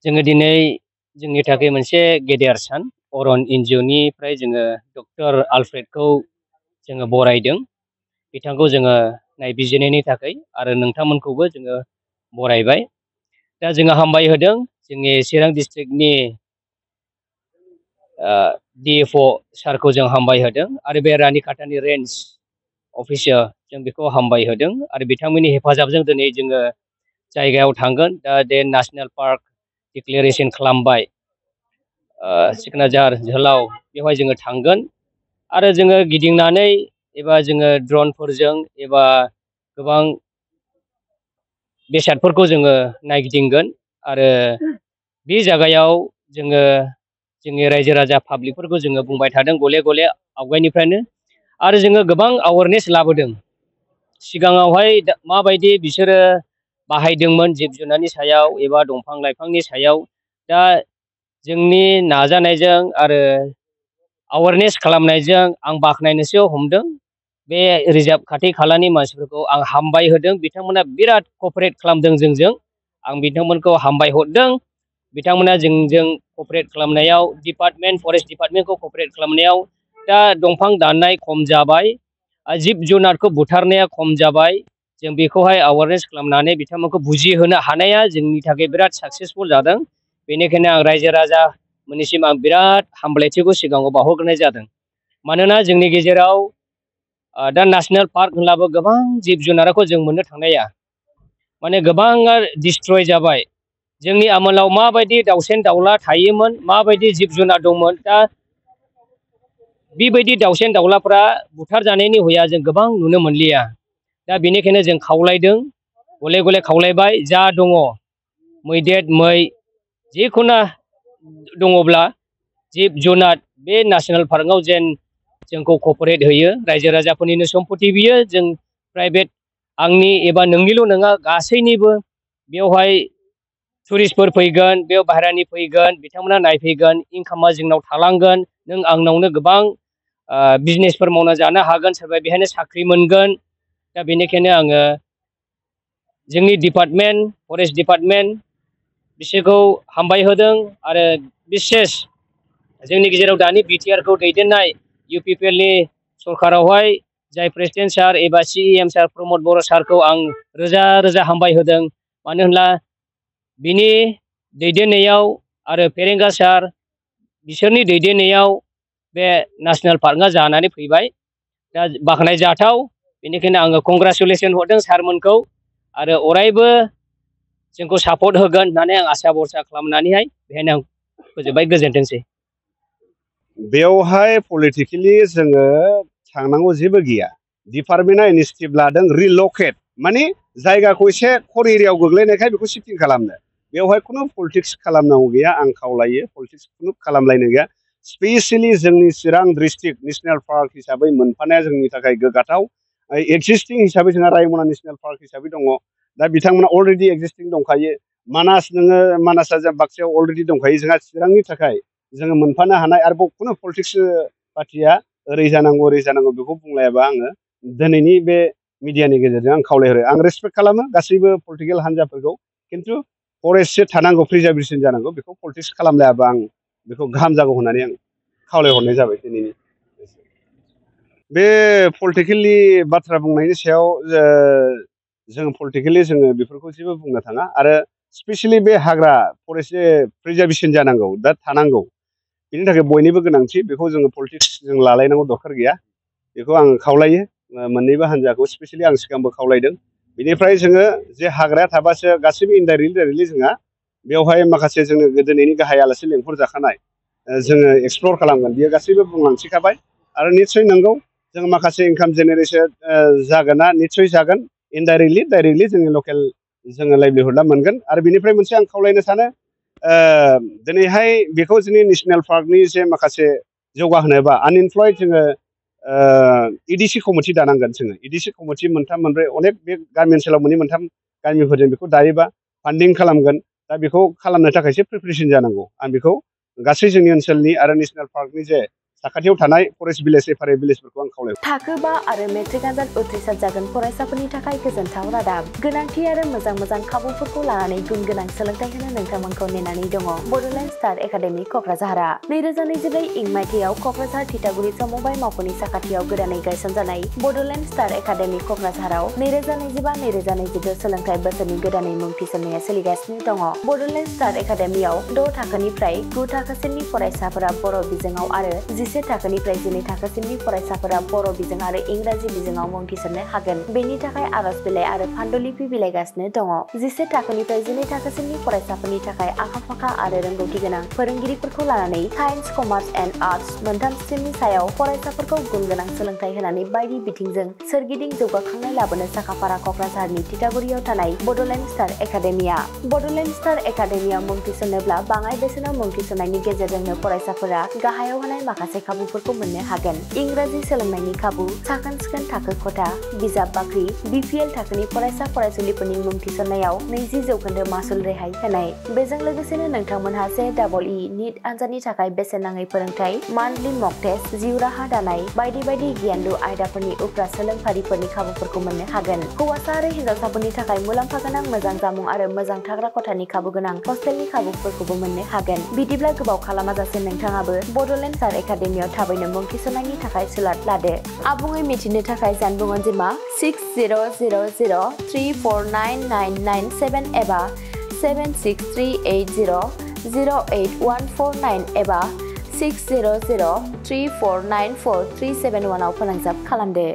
जोङो दिनै जोंनि थाखाय मोनसे गेदेर सान अरन एनजिअनिफ्राय जोङो डक्टर आलफ्रेडखौ जोङो बरायदों। बिथांखौ जोङो नायबिजिरनायनि थाखाय आरो नोंथांमोनखौबो जोङो बरायबाय। दा जोङो हामबाय होदों जोंनि चिरां डिस्ट्रिक्टनि DFO सारखौ जों हामबाय होदों आरो बे रानिखाटानि रेन्ज अफिसार जों बेखौ हामबाय होदों आरो बिथांमोननि हेफाजाबजों दिनै जोङो जायगायाव थांगोन। दा बे नेसनेल पार्क डिक्लेरेसन खालामबाय सिकनाझार जोहोलाव बेवहाय जोङो थांगोन आरो जोङो गिदिंनानै एबा जोङो ड्रनफोरजों एबा गोबां बेसादफोरखौ जोङो नायगिदिंगोन आरो बे जायगायाव जोङो जोंनि रायजो राजा पाब्लिकफोरखौ जोङो बुंबाय थादों गले गले आवगायनिफ्रायनो आरो जोङो गोबां एवारनेस लाबोदों। सिगाङावहाय माबायदि बिसोरो बाहायदोंमोन जिब जुनारनि सायाव एबा दंफां लाइफांनि सायाव, दा जोंनि नाजानायजों आरो एवारनेस खालामनायजों आं बाख्नायनोसो हमदों। बे रिजार्भ खाथि खालानि मानसिफोरखौ आं हामबाय होदों। बिथांमोना बिराद कपारेट खालामदों जोंजों। आं बिथांमोनखौ हामबाय हरदों। बिथांमोना जोंजों कपारेट खालामनायाव फरेस्ट डिपार्टमेन्टखौ कपारेट खालामनायाव दा दंफां दाननाय खम जाबाय, जिब जुनारखौ बुथारनाया खम जाबाय। जों बेखौहाय एवारनेस खालामनानै बिथांमोनखौ बुजिहोनो हानाया जोंनि थाखाय बिराद साक्सेसफुल जादों। बेनिखायनो आं रायजो राजा मोननिसिम आं बिराद हामलायथिखौ सिगाङाव बावहरग्रोनाय जादों। मानोना जोंनि गेजेराव दा नेसनेल पार्क होनब्लाबो गोबां जिब जुनारखौ जों मोननो थांनाया माने गोबाङा डिस्ट्रय जाबाय। जोंनि आमोलाव माबायदि दाउसेन दाउला थायोमोन, माबायदि जिब जुनार दंमोन, दा बेबायदि दाउसेन दाउलाफ्रा बुथार जानायनि हुया जों गोबां नुनो मोनलिया। दा बेनिखायनो जों खावलायदों, गले गले खावलायबाय, जा दङ मैदेर मै जिखुनु दङब्ला जिब जुनार बे नेसनेल पार्कआव जेन जोंखौ कपारेट होयो। रायजो राजाफोरनिनो सम्पति बियो, जों प्राइभेट आंनि एबा नोंनिल' नङा गासैनिबो। बेवहाय टुरिस्टफोर फैगोन, बेयाव बाहेरानि फैगोन, बिथांमोना नायफैगोन, इनकामा जोंनाव थालांगोन, नों आंनावनो गोबां बिजनेसफोर मावना जानो हागोन, सोरबा बेहायनो साख्रि मोनगोन। दा बेनिखायनो आङो जोंनि डिपार्टमेन्ट फरेस्ट डिपार्टमेन्ट बिसोरखौ हामबाय होदों आरो बिसेस जोंनि गेजेराव दानि बिटिआरखौ दैदेननाय इउपिपिएलनि सरकारावहाय जाय प्रेसिडेन्ट सार एबा CEM सार प्रमद बर' सारखौ आं रोजा रोजा हामबाय होदों। मानो होनब्ला बिनि दैदेननायाव आरो फेरेंगा सार बिसोरनि दैदेननायाव बे नेसनेल पार्कआ जानानै फैबाय। दा बाख्नाय जाथाव। बेनिखायनो आङो कंग्रेसुलेसन हरदों सारमोनखौ आरो अरायबो जोंखौ सापर्ट होगोन होननानै आं आसा भरसा खालामनानैहाय बेहायनो आं फोजोबबाय। गोजोनथोंसै। बेवहाय पलिटिकेलि जोङो थांनांगौ जेबो गैया। डिपार्टमेन्टआ इनिसिएटिभ लादों रिलकेट, माने जायगाखौ एसे खर एरियायाव गोग्लैनायखाय बेखौ शिफ्टिं खालामनो। बेवहाय खुनु पलिटिक्स खालामनांगौ गैया। आं खावलायो पलिटिक्स खुनु खालामलायनो गैया। स्पेसियेलि जोंनि चिरां डिस्ट्रिक्ट नेसनेल पार्क हिसाबै मोनफानाया जोंनि थाखाय गोग्गाथाव। एक्जिस्टिं हिसाबै जोंहा रायमना नेसनेल पार्क हिसाबै दङ। दा बिथांमोना अलरेडि एक्जिस्टिं दंखायो। मानास नोङो मानासआ जों बाक्सायाव अलरेडि दंखायो। जोंहा चिरांनि थाखाय जोङो मोनफानो हानाय आरोबाव खुनु पलिटिक्स पार्टिया ओरै जानांगौ ओरै जानांगौ बेखौ बुंलायाबा आङो दिनैनि बे मिडियानि गेजेरजों आं खावलायहरो। आं रेसपेक्ट खालामो गासैबो पलिटिकेल हान्जाफोरखौ, खिन्थु फरेस्टसो थानांगौ, प्रिजार्भेसन जानांगौ, बेखौ पलिटिक्स खालामलायाबा आं बेखौ गाहाम जागौ होननानै आं खावलायहरनाय जाबाय। दिनैनि बे पलिटिकेलि बाथ्रा बुंनायनि सायाव जों पलिटिकेलि जोङो बेफोरखौ जेबो बुंनो थाङा। आरो स्पेसियेलि बे हाग्रा फरेस्ट प्रिजार्भेसन जानांगौ, दा थानांगौ, बेनि थाखाय बयनिबो गोनांथि। बेखौ जोङो पलिटिक्स जों लालायनांगौ दरखार गैया। बेखौ आं खावलायो मोननैबो हान्जाखौ। स्पेसियेलि आं सिगांबो खावलायदों। बेनिफ्राय जोङो जे हाग्राया थाबासो गासैबो इनडाइरेक्टलि जोंहा बेवहाय माखासे जोङो दिनैनि गाहाय आलासि लेंहर जाखानाय जोङो एक्सप्लर खालामगोन, बियो गासैबो बुंलांथिखाबाय। आरो निस्सय नंगौ, जों माखासे इनकाम जेनेरेसन जागोना निस्सय जागोन। इनडाइरेक्टलि डाइरेक्टलि जोंनि लकेल जोङो लाइभलिहुडआ मोनगोन। आरो बेनिफ्राय मोनसे आं खावलायनो सानो, दिनैहाय बेखौ जोंनि नेसनेल पार्कनि जे माखासे जौगाहोनोबा आनइमप्लयड जोङो EDC कमिटि दानांगोन। जोङो EDC कमिटि मोनथाम मोनब्रै अनेक बे गामि ओनसोलाव मोननै मोनथाम गामिफोरजों बेखौ दायोबा फान्डिं खालामगोन। दा बेखौ खालामनो थाखायसो प्रिपेरेसन जानांगौ। आं बेखौ गासै जोंनि ओनसोलनि आरो नेसनेल पार्कनि जे साखाथियाव थानाय फरेस्ट भिलेज एफारे भिलेजफोरखौ आं खावलायबाय। थाखो 5 आरो मेट्रिक आनजाद उथ्रिसार जागोन फरायसाफोरनि थाखाय गोजोनथाव रादाब। गोनांथि आरो मोजां खाबुफोरखौ लानानै गुन गोनां सोलोंथाइ होनो नोंथांमोनखौ नेनानै दङ बड'लेण्ड स्टार एकाडेमि क'क्राझारआ 2024 इं मायथाइयाव क'क्राझार थिथागुरि समबाय मावख'नि साखाथियाव गोदानै गायसनजानाय बड'लेण्ड स्टार एकाडेमि क'क्राझाराव 2025-2026 सोलोंथाइ बोसोरनि गोदानै मुं थिसननाया सोलिगासिनो दङ। बड'लेण्ड स्टार एकाडेमियाव 6 थाखोनिफ्राय 9 थाखोसिमनि फरायसाफोरा बर' बिजोङाव आरो 11 थाखोनिफ्राय 12 थाखोसिमनि फरायसाफोरा बर' बिजों आरो इंराजि बिजोङाव मुं थिसननो हागोन। बेनि थाखाय आर'ज बिलाइ आरो फान्डुलिपि बिलाइगासिनो दङ। 11 थाखोनिफ्राय 12 थाखोसिमनि फरायसाफोरनि थाखाय आखा-फाखा आरो रोंगौथि गोनां फोरोंगिरिफोरखौ लानानै साइन्स, कमार्स एन्ड आर्टस मोनथाम स्ट्रिमनि सायाव फरायसाफोरखौ गुन गोनां सोलोंथाइ होनानै बायदि बिथिंजों सोरगिदिं जौगाखांनाय लाबोनो साखाफारा क'क्राझारनि थिथागुरियाव थानाय Bodoland star academia. Bodoland star एकाडेमियाव मुं थिसननोब्ला बाङाय बेसेनाव मुं थिसननायनि गेजेरजोंनो फरायसाफोरा गाहायाव होनाय माखासे खाबुफोरखौ मोननो हागोन। इंराजि सोलोंनायनि खाबु, साखोन-सिखोन थाखो खथा, बिजाब बाख्रि, BPL थाखोनि फरायसा फरायसुलिफोरनि मुं थिसननायाव 20% मासुल रेहाय होनाय। बेजों लोगोसेनो नोंथांमोनहा JEE नीट आनजादनि थाखाय बेसेन नाङै फोरोंथाय, मान्थलि मक टेस्ट, जिउ राहा दानाय बायदि गियानलु आयदाफोरनि उफ्रा सोलोंफारिफोरनि खाबुफोरखौ मोननो हागोन। हौवासा आरो हिन्जावसाफोरनि थाखाय मुलाम्फा गोनां मोजां जामुं आरो मोजां थाग्रा खथानि खाबु गोनां हस्टेलनि खाबुफोरखौबो मोननो हागोन। बिदिब्ला गोबाव खालामाजासे नोंथाङाबो बड'लेण्ड स्टार एकाडेमियाव थाबैनो मुं थिसननायनि थाखाय सुलाद लादो। आबुङै मिथिनो थाखाय जानबुं अनजिमा 6000349997 एबा 7638008149 एबा 6003494371 आव फोनांजाब खालामदो।